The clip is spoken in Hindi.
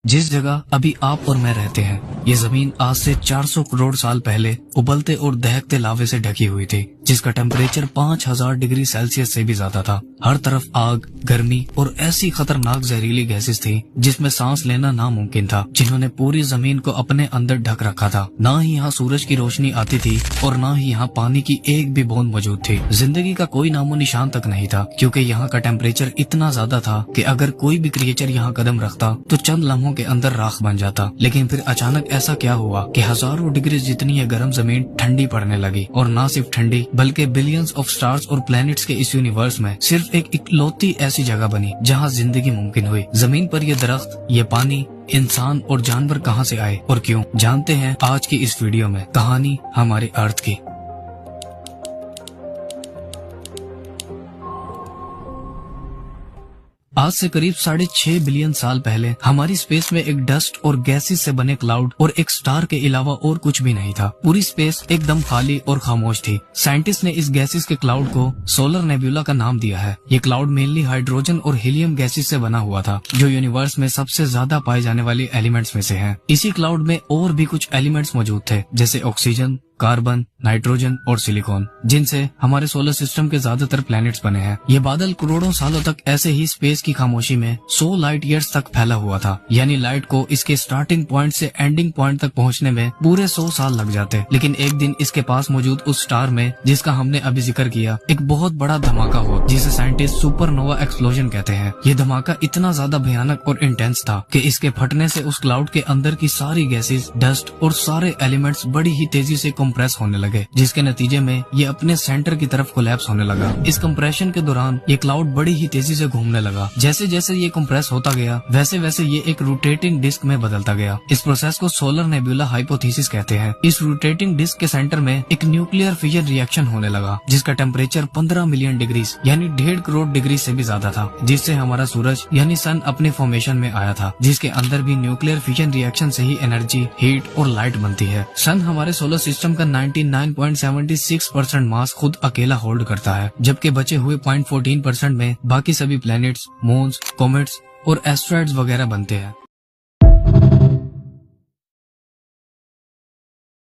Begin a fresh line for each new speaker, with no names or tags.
जिस जगह अभी आप और मैं रहते हैं, ये जमीन आज से 400 करोड़ साल पहले उबलते और दहकते लावे से ढकी हुई थी, जिसका टेम्परेचर 5000 डिग्री सेल्सियस से भी ज्यादा था। हर तरफ आग, गर्मी और ऐसी खतरनाक जहरीली गैसेस थी जिसमें सांस लेना नामुमकिन था, जिन्होंने पूरी जमीन को अपने अंदर ढक रखा था। ना ही यहाँ सूरज की रोशनी आती थी और ना ही यहाँ पानी की एक भी बूंद मौजूद थी। जिंदगी का कोई नामो निशान तक नहीं था, क्योंकि यहाँ का टेम्परेचर इतना ज्यादा था कि अगर कोई भी क्रिएचर यहाँ कदम रखता तो चंद लम्हों के अंदर राख बन जाता। लेकिन फिर अचानक ऐसा क्या हुआ कि हजारों डिग्री जितनी ये गर्म जमीन ठंडी पड़ने लगी, और ना सिर्फ ठंडी बल्कि बिलियंस ऑफ स्टार्स और प्लैनेट्स के इस यूनिवर्स में सिर्फ एक इकलौती ऐसी जगह बनी जहाँ जिंदगी मुमकिन हुई। जमीन पर ये दरख्त, ये पानी, इंसान और जानवर कहाँ से आए और क्यों, जानते हैं आज की इस वीडियो में। कहानी हमारे अर्थ की। आज से करीब 6.5 बिलियन साल पहले हमारी स्पेस में एक डस्ट और गैसेस से बने क्लाउड और एक स्टार के अलावा और कुछ भी नहीं था। पूरी स्पेस एकदम खाली और खामोश थी। साइंटिस्ट ने इस गैसेस के क्लाउड को सोलर नेब्यूला का नाम दिया है। ये क्लाउड मेनली हाइड्रोजन और हीलियम गैसेस से बना हुआ था, जो यूनिवर्स में सबसे ज्यादा पाए जाने वाले एलिमेंट्स में से हैं। इसी क्लाउड में और भी कुछ एलिमेंट्स मौजूद थे, जैसे ऑक्सीजन, कार्बन, नाइट्रोजन और सिलिकॉन, जिनसे हमारे सोलर सिस्टम के ज्यादातर प्लैनेट्स बने हैं। ये बादल करोड़ों सालों तक ऐसे ही स्पेस की खामोशी में 100 लाइट ईयर्स तक फैला हुआ था। यानी लाइट को इसके स्टार्टिंग पॉइंट से एंडिंग पॉइंट तक पहुंचने में पूरे 100 साल लग जाते। लेकिन एक दिन इसके पास मौजूद उस स्टार में, जिसका हमने अभी जिक्र किया, एक बहुत बड़ा धमाका हुआ, जिसे साइंटिस्ट सुपरनोवा एक्सप्लोजन कहते हैं। ये धमाका इतना ज्यादा भयानक और इंटेंस था कि इसके फटने से उस क्लाउड के अंदर की सारी गैसेस, डस्ट और सारे एलिमेंट्स बड़ी ही तेजी से कंप्रेस होने लगे, जिसके नतीजे में ये अपने सेंटर की तरफ कोलैप्स होने लगा। इस कंप्रेशन के दौरान ये क्लाउड बड़ी ही तेजी से घूमने लगा। जैसे जैसे ये कंप्रेस होता गया, वैसे वैसे ये एक रोटेटिंग डिस्क में बदलता गया। इस प्रोसेस को सोलर नेब्यूला हाइपोथेसिस कहते हैं। इस रोटेटिंग डिस्क के सेंटर में एक न्यूक्लियर फिजन रिएक्शन होने लगा, जिसका टेम्परेचर 15 मिलियन डिग्री यानी 1.5 करोड़ डिग्री से भी ज्यादा था, जिससे हमारा सूरज यानी सन अपने फॉर्मेशन में आया था, जिसके अंदर भी न्यूक्लियर फिजन रिएक्शन से ही एनर्जी, हीट और लाइट बनती है। सन हमारे सोलर सिस्टम का 99.76% मास खुद अकेला होल्ड करता है, जबकि बचे हुए 0.14% में बाकी सभी प्लैनेट्स, मून्स, कॉमेट्स और एस्ट्रॉइड्स वगैरह बनते हैं।